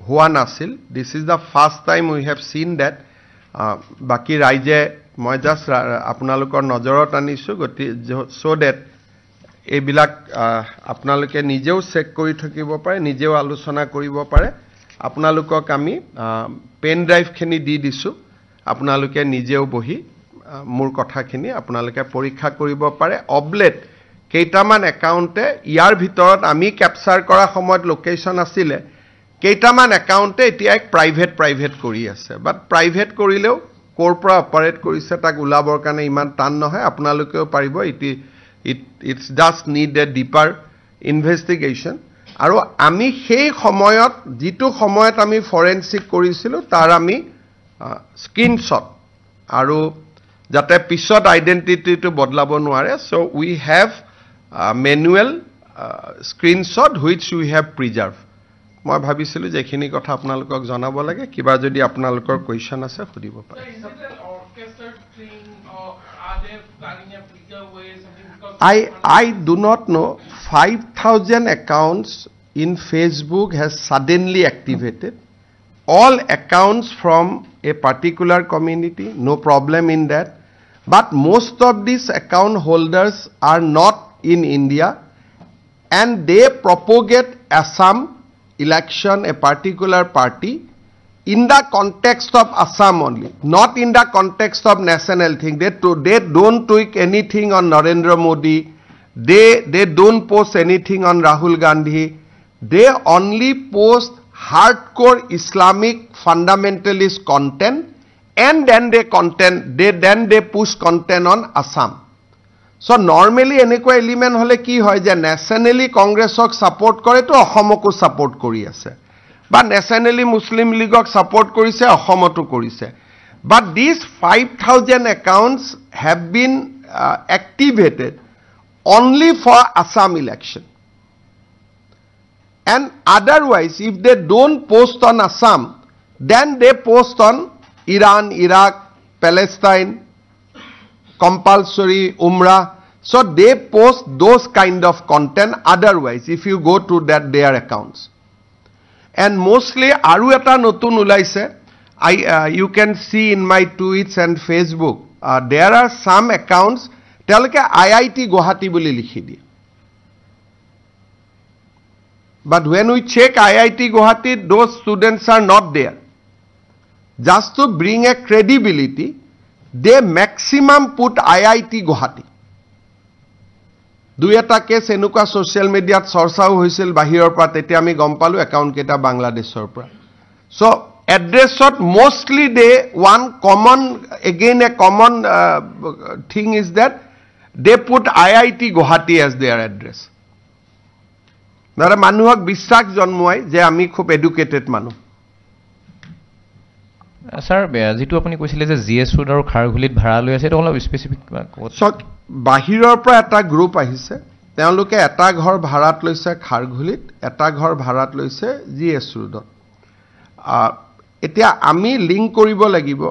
hua nasil this is the first time we have seen that baki raije moi just apnalokor nojorot anisu goti so that এইবিলাক আপোনালোকে নিজেও check কৰি থাকিব পাৰে নিজেও আলোচনা কৰিব পাৰে আপোনালোকক আমি পেন ড্ৰাইভ খিনি দি দিছো আপোনালোকে নিজেও বহি মোৰ কথাখিনি আপোনালোকে পৰীক্ষা কৰিব পাৰে অবলেট কেইটামান একাউণ্টে ইয়াৰ ভিতৰত আমি ক্যাপচাৰ কৰা সময়ত লোকেশন আছিল কেইটামান একাউণ্টে এতিয়া এক প্ৰাইভেট কৰি আছে বাট প্ৰাইভেট কৰিলেও কৰপৰা অপাৰেট কৰিছে তাক উলাবৰ কাৰণে ইমান টান নহয় আপোনালোকেও পাৰিব it's just need a deeper investigation আৰু আমি সেই সময়ত যেটো সময়ত আমি ফৰেনসিক কৰিছিল তাৰ আমি স্ক্ৰিনশ্বট আৰু যাতে পিছত আইডেন্টিটিটো বদলাব নোৱাৰে so we have manual screenshot which we have preserved মই ভাবিছিল যে এখিনি কথা আপোনালোকক জনাব লাগে কিবা যদি আপোনালোকৰ কোৱেশ্চন আছে খুদিব পাৰে I do not know 5000 accounts in Facebook has suddenly activated all accounts from a particular community no problem in that but most of these account holders are not in India and they propagate Assam election a particular party in the context of Assam only, not in the context of national thing. They don't tweak anything on Narendra Modi. They don't post anything on Rahul Gandhi. They only post hardcore Islamic fundamentalist content, and then they push content on Assam. So normally eneko element hole ki hoy je nationally Congressok support kore to Ahomoko support kori ase. But nationally Muslim League support korise Ahomoto korise but these 5000 accounts have been activated only for Assam election and otherwise if they don't post on Assam then they post on Iran Iraq Palestine compulsory Umrah so they post those kind of content otherwise if you go to their accounts and mostly aru eta notun ulaise you can see in my tweets and Facebook, there are some accounts, তেওঁলোকে IIT Guwahati বুলি লিখি দিয়ে. But when we check IIT Guwahati, those students are not there. Just to bring a credibility, they maximum put IIT Guwahati. দুই এটা cash এনেকুৱা social মিডিয়াত চৰ্চাও হৈছিল বাহিৰৰ পৰা, তেতিয়া আমি গম পালোঁ একাউণ্ট কেইটা বাংলাদেশৰ পৰা. চ' এড্ৰেছত mostly they one common, again a common thing is that they put IIT Guwahati as their address. নহ'লে মানুহক বিশ্বাস জন্মুৱাই যে আমি খুব এডুকেটেড মানুহ. স্যাৰ, যেটো আপুনি কৈছিলে যে GS ৰোড আৰু খাৰঘুলিত ভাড়া লৈ আছে, এইটো অলপ স্পেচিফিক চক বাহিৰৰ পৰা এটা গ্ৰুপ আহিছে, তেওঁলোকে এটা ঘৰ ভাড়াত লৈছে খাৰঘুলিত, এটা ঘৰ ভাড়াত লৈছে GS ৰোডত. এতিয়া আমি লিংক কৰিব লাগিব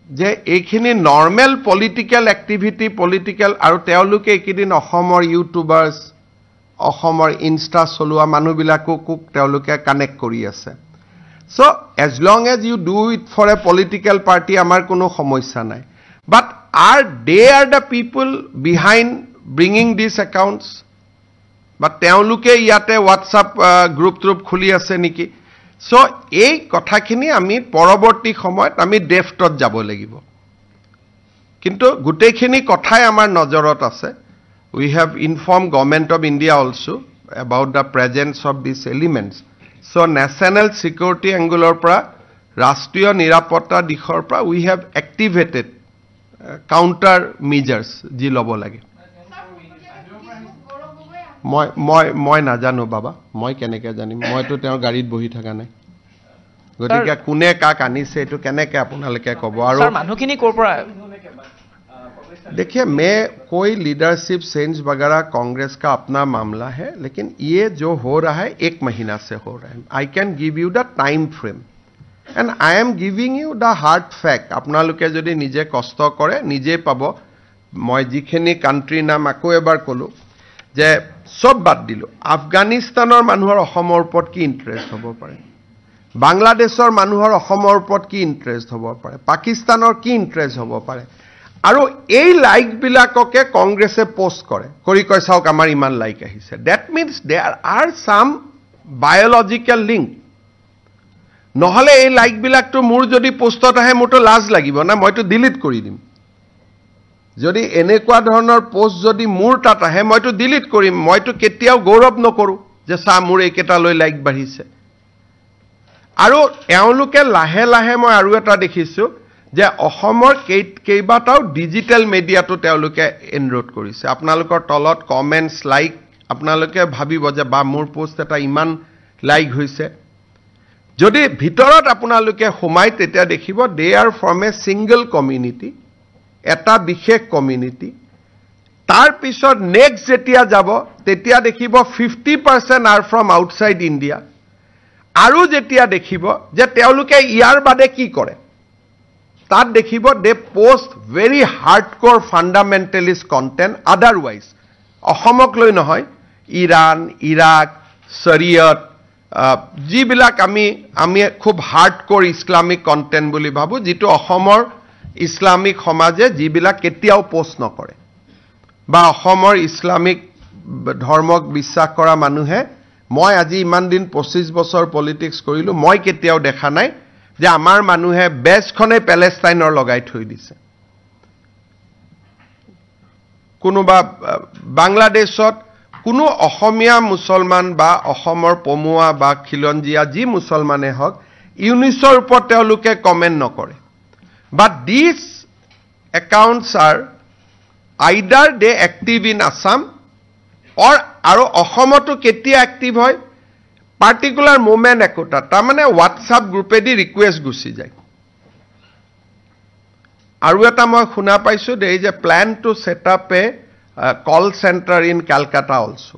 যে এইখিনি নৰ্মেল পলিটিকেল এক্টিভিটি, পলিটিকেল, আৰু তেওঁলোকে এইকেইদিন অসমৰ ইউটিউবাৰ্ছ, অসমৰ ইনষ্টা চলোৱা মানুহবিলাককো তেওঁলোকে কানেক্ট কৰি আছে. So, as long as you do it for a political party, আমাৰ কোনো সমস্যা নাই. But they are the people behind bringing these accounts? But তেওঁলোকে ইয়াতে WhatsApp গ্ৰুপ খুলি আছে নেকি? So, এই কথাখিনি আমি পৰৱৰ্তী সময়ত আমি ডেফটত যাব লাগিব. কিন্তু গোটেইখিনি কথাই আমাৰ নজৰত আছে. We have informed Government of India also about the presence of these elements. So, national security angle পৰা, ৰাষ্ট্ৰীয় নিৰাপত্তা দিশৰ পৰা, we have activated counter measures যি ল'ব লাগে. মই নাজানো বাবা, মই কেনেকৈ জানিম? মইতো তেওঁৰ গাড়ীত বহি থকা নাই. গতিকে কোনে কাক আনিছে এইটো কেনেকৈ আপোনালোকে ক'ব? আৰু মানুহখিনি ক'ৰ পৰা? देखिए, मैं कोई लीडरशिप चेंज वगैरह कांग्रेस का अपना मामला है, लेकिन ये जो हो रहा है 1 महीना से हो रहा है. I can give you the time frame and I am giving you the hard fact. আপোনালোকে যদি নিজে কষ্ট কৰে নিজে পাব. মই যিখিনি কাণ্ট্ৰিৰ নাম আকৌ এবাৰ ক'লোঁ যে চব বাদ দিলোঁ. আফগানিস্তানৰ মানুহৰ অসমৰ ওপৰত কি ইণ্টাৰেষ্ট হ'ব পাৰে? বাংলাদেশৰ মানুহৰ অসমৰ ওপৰত কি ইণ্টাৰেষ্ট হ'ব পাৰে? পাকিস্তানৰ কি ইণ্টাৰেষ্ট হ'ব পাৰে? আৰু এই লাইকবিলাককে কংগ্ৰেছে পোষ্ট কৰে, কৰি কয় চাওক আমাৰ ইমান লাইক আহিছে. ডেট মিনছ দেয়াৰ আৰ চাম বায়'লজিকেল লিংক. নহ'লে এই লাইকবিলাকটো মোৰ যদি পোষ্টত আহে মোৰতো লাজ লাগিব না, মইতো ডিলিট কৰি দিম. যদি এনেকুৱা ধৰণৰ পোষ্ট যদি মোৰ তাত আহে মইতো ডিলিট কৰিম. মইতো কেতিয়াও গৌৰৱ নকৰোঁ যে চা মোৰ এইকেইটালৈ লাইক বাঢ়িছে. আৰু এওঁলোকে লাহে লাহে মই আৰু এটা দেখিছোঁ যে অসমৰ কেইবাটাও ডিজিটেল মিডিয়াটো তেওঁলোকে এনৰোড কৰিছে. আপোনালোকৰ তলত কমেণ্টছ, লাইক, আপোনালোকে ভাবিব যে বা মোৰ পোষ্ট এটা ইমান লাইক হৈছে. যদি ভিতৰত আপোনালোকে সোমাই তেতিয়া দেখিব they are from a single community, এটা বিশেষ কমিউনিটি. তাৰপিছত নেক্সট যেতিয়া যাব তেতিয়া দেখিব 50% আৰ ফ্ৰম আউটছাইড ইণ্ডিয়া. আৰু যেতিয়া দেখিব যে তেওঁলোকে ইয়াৰ বাদে কি কৰে, তাত দেখিব they post very hardcore fundamentalist content. Otherwise অসমক লৈ নহয়, ইৰাণ, ইৰাক, শৰিয়ত, যিবিলাক আমি খুব হাৰ্ডক'ৰ ইছলামিক কণ্টেণ্ট বুলি ভাবোঁ, যিটো অসমৰ ইছলামিক সমাজে যিবিলাক কেতিয়াও পোষ্ট নকৰে, বা অসমৰ ইছলামিক ধৰ্মক বিশ্বাস কৰা মানুহে, মই আজি ইমান দিন 25 বছৰ পলিটিক্স কৰিলোঁ, মই কেতিয়াও দেখা নাই যে আমাৰ মানুহে বেজখনে পেলেষ্টাইনৰ লগাই থৈ দিছে. কোনোবা বাংলাদেশত কোনো অসমীয়া মুছলমান বা অসমৰ পমুৱা বা খিলঞ্জীয়া যি মুছলমানে হওক ইউনিছৰ ওপৰত তেওঁলোকে কমেণ্ট নকৰে. But this accounts are either they active in Assam or, আৰু অসমতো কেতিয়া এক্টিভ হয় পাৰ্টিকুলাৰ মুভমেণ্ট একোটা, তাৰমানে হোৱাটছআপ গ্ৰুপেদি ৰিকুৱেষ্ট গুচি যায়. আৰু এটা মই শুনা পাইছোঁ there is a plan to set up a call center in Calcutta also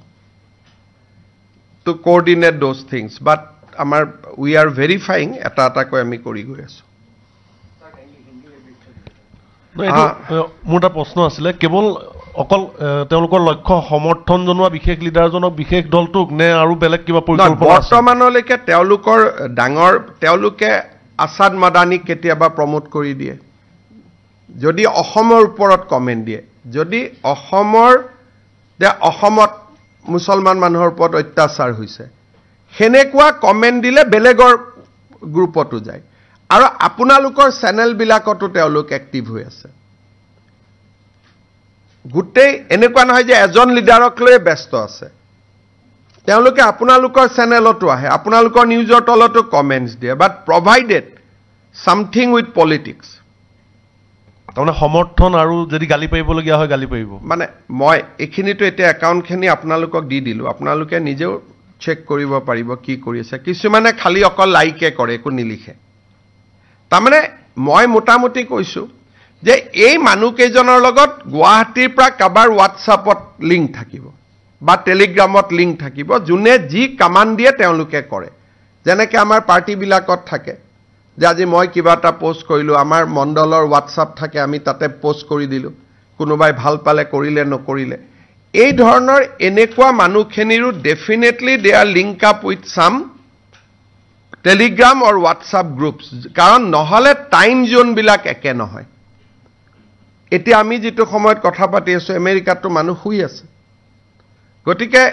to coordinate those things. But আমাৰ উই আৰ ভেৰিফাইং, এটা এটাকৈ আমি কৰি গৈ আছোঁ. মোৰ এটা প্ৰশ্ন আছিলে, কেৱল অকল তেওঁলোকৰ লক্ষ্য সমৰ্থন জনোৱা বিশেষ লিডাৰজনক, বিশেষ দলটোক, নে আৰু বেলেগ কিবা পৰিকল্পনা আছে? বৰ্তমানলৈকে তেওঁলোকৰ তেওঁলোকে আছাদ মাদানীক কেতিয়াবা প্ৰমোট কৰি দিয়ে, যদি অসমৰ ওপৰত কমেণ্ট দিয়ে, যদি অসমত মুছলমান মানুহৰ ওপৰত অত্যাচাৰ হৈছে, সেনেকুৱা কমেণ্ট দিলে বেলেগৰ গ্ৰুপতো যায়। আৰু আপোনালোকৰ চেনেলবিলাকতো তেওঁলোক এক্টিভ হৈ আছে। গোটেই এনেকুৱা নহয় যে এজন লিডাৰক লৈ ব্যস্ত আছে, তেওঁলোকে আপোনালোকৰ চেনেলতো আহে, আপোনালোকৰ নিউজৰ তলতো কমেণ্টছ দিয়ে, বাট প্ৰভাইডেড সামথিং উইথ পলিটিক্স। তাৰমানে সমৰ্থন আৰু যদি গালি পাৰিবলগীয়া হয় গালি পাৰিব। মানে মই এইখিনিতো এতিয়া একাউণ্টখিনি আপোনালোকক দি দিলোঁ, আপোনালোকে নিজেও চেক কৰিব পাৰিব কি কৰি আছে। কিছুমানে খালি অকল লাইকে কৰে, একো নিলিখে। তাৰমানে মই মোটামুটি কৈছোঁ যে এই মানুহকেইজনৰ লগত গুৱাহাটীৰ পৰা কাৰোবাৰ হোৱাটছআপত লিংক থাকিব বা টেলিগ্ৰামত লিংক থাকিব, যোনে যি কামাণ্ড দিয়ে তেওঁলোকে কৰে। যেনেকৈ আমাৰ পাৰ্টিবিলাকত থাকে যে আজি মই কিবা এটা পোষ্ট কৰিলোঁ, আমাৰ মণ্ডলৰ হোৱাটছআপ থাকে, আমি তাতে পোষ্ট কৰি দিলোঁ, কোনোবাই ভাল পালে কৰিলে, নকৰিলে। এই ধৰণৰ এনেকুৱা মানুহখিনিৰো definitely they are link up with some Telegram or WhatsApp groups, কাৰণ নহ'লে টাইম জোনবিলাক একে নহয়। এতিয়া আমি যিটো সময়ত কথা পাতি আছোঁ, আমেৰিকাতো মানুহ শুই আছে। গতিকে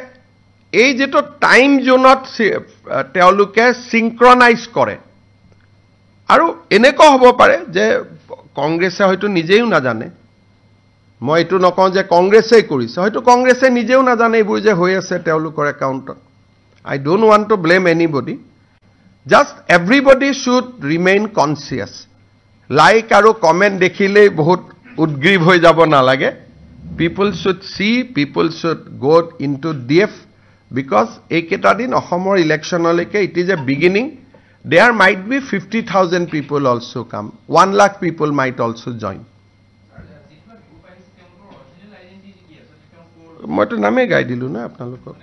এই যিটো টাইম জোনত তেওঁলোকে চিংক্ৰনাইজ কৰে, আৰু এনেকুৱা হ'ব পাৰে যে কংগ্ৰেছে হয়তো নিজেও নাজানে, মই এইটো নকওঁ যে কংগ্ৰেছেই কৰিছে, হয়তো কংগ্ৰেছে নিজেও নাজানে এইবোৰ যে হৈ আছে তেওঁলোকৰ একাউণ্টত। I don't want to blame anybody, just everybody should remain conscious. Like আৰু কমেণ্ট দেখিলেই বহুত উদ্গ্ৰীৱ হৈ যাব নালাগে। People should see, people should go in to DF, because এইকেইটা দিন অসমৰ ইলেকশ্যনলৈকে it is a beginning. There might be 50,000 people also come. 1 lakh people might also join. মই তো নামে গাই দিলোঁ না আপোনালোকক।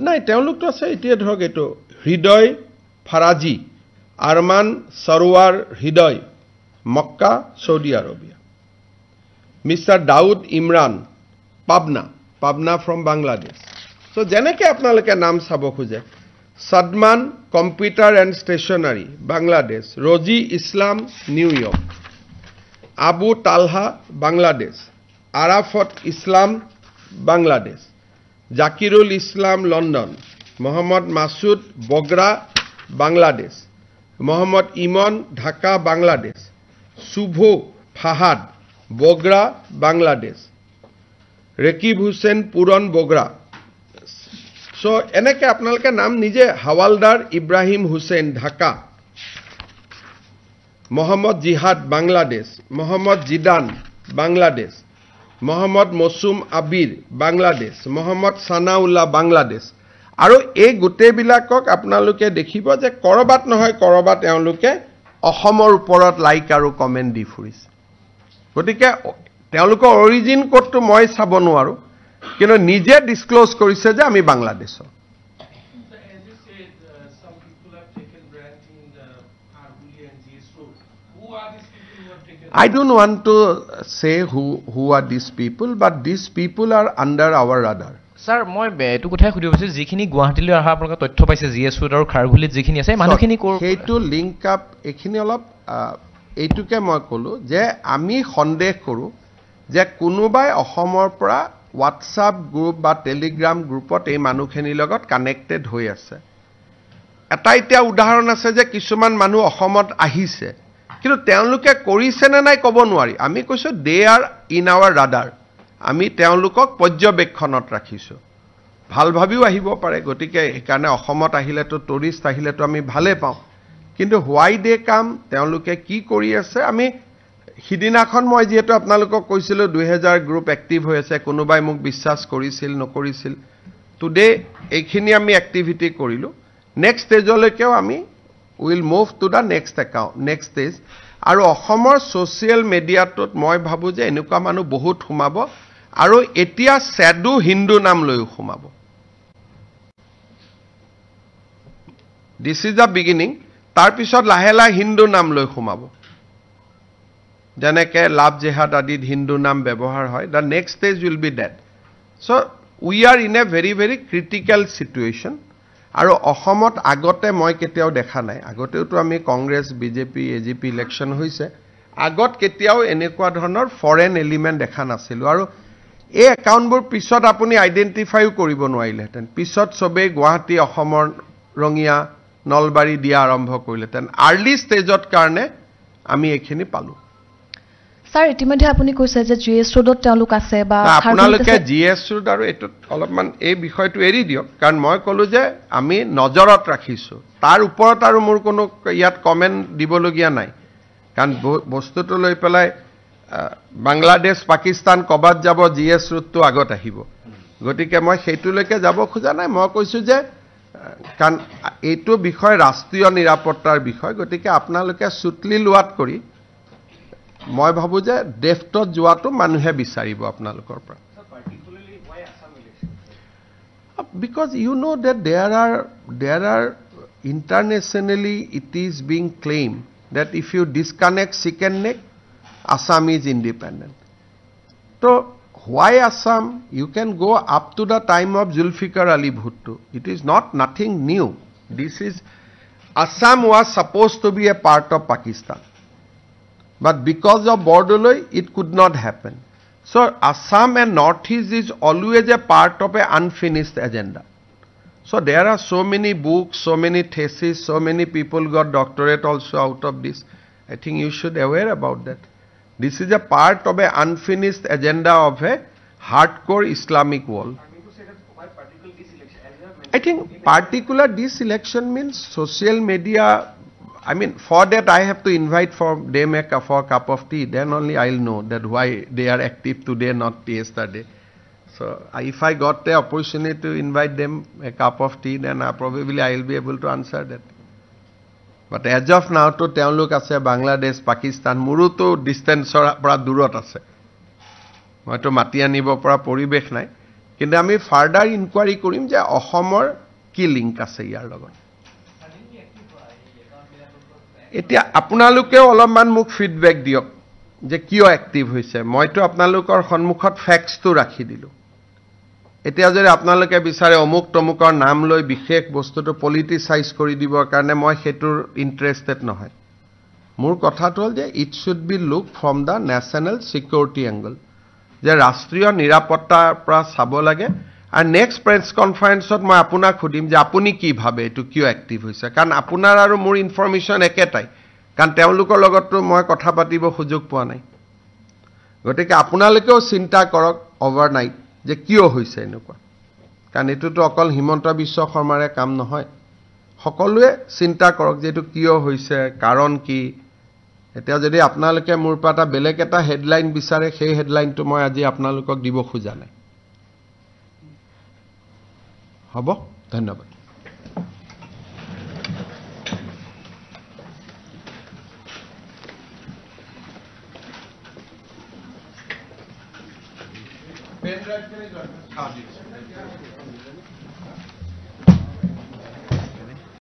নাই, তেওঁলোকতো আছে। এতিয়া ধৰক এইটো হৃদয় Faraji, Arman Sarowar Hridoy, Mecca, Saudi Arabia. Mister Daud Imran, Pabna from Bangladesh. So' যেনেকৈ আপোনালোকে নাম চাব খোজে, Sadman computer and stationery Bangladesh, Raji Islam New York, Abu Talha Bangladesh, Arafat Islam Bangladesh, Zakirul Islam London, Mohammad Masud Bogra Bangladesh, Mohammad Emon Dhaka Bangladesh, Shuvo Fahad Bogra Bangladesh, Rakib Hossain Puran Bogra. চ' এনেকৈ আপোনালোকে নাম নিজে, হাৱালদাৰ ইব্ৰাহিম হুছেইন ঢাকা, মোহাম্মদ জিহাদ বাংলাদেশ, মোহাম্মদ জিদান বাংলাদেশ, মোহাম্মদ মৌচুম আবিৰ বাংলাদেশ, মোহাম্মদ ছানাউল্লাহ বাংলাদেশ। আৰু এই গোটেইবিলাকক আপোনালোকে দেখিব যে ক'ৰবাত নহয় ক'ৰবাত তেওঁলোকে অসমৰ ওপৰত লাইক আৰু কমেণ্ট দি ফুৰিছে। গতিকে তেওঁলোকৰ অৰিজিন ক'ডটো মই চাব নোৱাৰোঁ, কিন্তু নিজে ডিছক্ল'জ কৰিছে যে আমি বাংলাদেশৰ। I don't want to say who are these people, but these people are under our radar. Sir, মই এইটো কথাই সুধিব বিচাৰিছোঁ, যিখিনি গুৱাহাটীলৈ অহা আপোনালোকে তথ্য পাইছে, GS Road আৰু খাৰঘুলিত যিখিনি আছে, মানুহখিনি সেইটো লিংক আপ, এইখিনি অলপ এইটোকে মই ক'লোঁ যে আমি সন্দেহ কৰোঁ যে কোনোবাই অসমৰ পৰা হোৱাটছআপ গ্ৰুপ বা টেলিগ্ৰাম গ্ৰুপত এই মানুহখিনিৰ লগত কানেক্টেড হৈ আছে। এটা এতিয়া উদাহৰণ আছে যে কিছুমান মানুহ অসমত আহিছে, কিন্তু তেওঁলোকে কৰিছে নে নাই ক'ব নোৱাৰি। আমি কৈছোঁ দে আৰ ইন আৱাৰ ৰাডাৰ, আমি তেওঁলোকক পৰ্যবেক্ষণত ৰাখিছোঁ। ভাল ভাবিও আহিব পাৰে, গতিকে সেইকাৰণে অসমত আহিলেতো টুৰিষ্ট আহিলেতো আমি ভালেই পাওঁ, কিন্তু হোৱাই দে কাম, তেওঁলোকে কি কৰি আছে। আমি সিদিনাখন মই যিহেতু আপোনালোকক কৈছিলোঁ 2000 গ্ৰুপ এক্টিভ হৈ আছে, কোনোবাই মোক বিশ্বাস কৰিছিল নকৰিছিল, টুডে এইখিনি আমি এক্টিভিটি কৰিলোঁ। নেক্সট ষ্টেজলৈকেও আমি will move to the next stage. আৰু অসমৰ ছ'চিয়েল মিডিয়াটোত মই ভাবোঁ যে এনেকুৱা মানুহ বহুত সোমাব, আৰু এতিয়া চেডু হিন্দু নাম লৈও সোমাব। This is the beginning. তাৰপিছত লাহে লাহে হিন্দু নাম লৈ সোমাব, যেনেকৈ লাভ জেহাদ আদিত হিন্দু নাম ব্যৱহাৰ হয়। The next stage will be date. So' we are in a very very critical situation. আৰু অসমত আগতে মই কেতিয়াও দেখা নাই আগতেওতো আমি কংগ্ৰেছ বিজেপি এজিপি ইলেকশ্যন হৈছে আগত কেতিয়াও এনেকুৱা ধৰণৰ ফৰেন এলিমেণ্ট দেখা নাছিলোঁ আৰু এই একাউণ্টবোৰ পিছত আপুনি আইডেণ্টিফাইও কৰিব নোৱাৰিলেহেঁতেন পিছত চবেই গুৱাহাটী অসমৰ ৰঙিয়া নলবাৰী দিয়া আৰম্ভ কৰিলেহেঁতেন আৰ্লি ষ্টেজত কাৰণে আমি এইখিনি পালোঁ স্যাৰ ইতিমধ্যে আপুনি কৈছে যে জিএছ ৰোডত তেওঁলোক আছে বা আপোনালোকে জিএছ ৰোড আৰু এইটোত অলপমান এই বিষয়টো এৰি দিয়ক কাৰণ মই ক'লো যে আমি নজৰত ৰাখিছোঁ তাৰ ওপৰত আৰু মোৰ কোনো ইয়াত কমেণ্ট দিবলগীয়া নাই কাৰণ বস্তুটো লৈ পেলাই বাংলাদেশ পাকিস্তান ক'বাত যাব জিএছ ৰোডটো আগত আহিব গতিকে মই সেইটোলৈকে যাব খোজা নাই মই কৈছোঁ যে কাৰণ এইটো বিষয় ৰাষ্ট্ৰীয় নিৰাপত্তাৰ বিষয় গতিকে আপোনালোকে চুটলি লোৱাত কৰি মই ভাবো যে ডেফটত যোৱাটো মানুহে বিচাৰিব আপোনালোকৰ পৰা because you know that there are internationally it is being claimed that if you disconnect second neck Assam is independent so why Assam you can go up to the time of Zulfikar Ali Bhutto it is not nothing new this is Assam was supposed to be a part of Pakistan but because of Bordoloi it could not happen so Assam and Northeast is always a part of an unfinished agenda so there are so many books so many theses so many people got doctorate also out of this I think you should aware about that this is a part of an unfinished agenda of a hardcore Islamic world I think particular this election means social media I mean, for that I have to invite for them for a cup of tea. Then only I'll know that why they are active today, not yesterday. So, if I got the opportunity to invite them a cup of tea, then probably I'll be able to answer that. But as of now, to তেওঁলোক আছে Bangladesh, Pakistan, মোৰোতো ডিষ্টেন্সৰ পৰা দূৰত আছে মইতো মাতি আনিব পৰা পৰিৱেশ নাই কিন্তু আমি ফাৰ্ডাৰ ইনকুৱাৰী কৰিম যে অসমৰ কি লিংক আছে ইয়াৰ লগত এতিয়া আপোনালোকেও অলপমান মোক ফিডবেক দিয়ক যে কিয় এক্টিভ হৈছে মইতো আপোনালোকৰ সন্মুখত ফ্যাক্টছটো ৰাখি দিলোঁ এতিয়া যদি আপোনালোকে বিচাৰে অমুক তমুকৰ নাম লৈ বিশেষ বস্তুটো পলিটিসাইজ কৰি দিবৰ কাৰণে মই হেতুৰ ইন্টাৰেস্টেড নহয় মোৰ কথাটো হ'ল যে it should be look from da national security angle যে ৰাষ্ট্ৰীয় নিৰাপত্তাৰ পৰা চাব লাগে আৰু নেক্সট প্ৰেছ কনফাৰেন্সত মই আপোনাক খুদিম যে আপুনি কি ভাবে এটো কিয় এক্টিভ হৈছে কাৰণ আপোনাৰ আৰু মোৰ ইনফৰমেশন একেটাই কাৰণ তেওঁলোকৰ লগতটো মই কথা পাতিব সুযোগ পোৱা নাই গতিকে আপোনালোকেও চিন্তা কৰক ওভাৰনাইট যে কিয় হৈছে এনেকুৱা কাৰণ এটোটো অকল হিমন্ত বিশ্ব শৰ্মাৰে কাম নহয় সকলোৱে চিন্তা কৰক যে এটো কিয় হৈছে কাৰণ কি এতিয়া যদি আপোনালোকে মোৰ পাটা বেলেগ এটা হেডলাইন বিচাৰে সেই হেডলাইনটো মই আজি আপোনালোকক দিব খোজা নাই হ'ব ধন্যবাদ পেন ড্রাইভ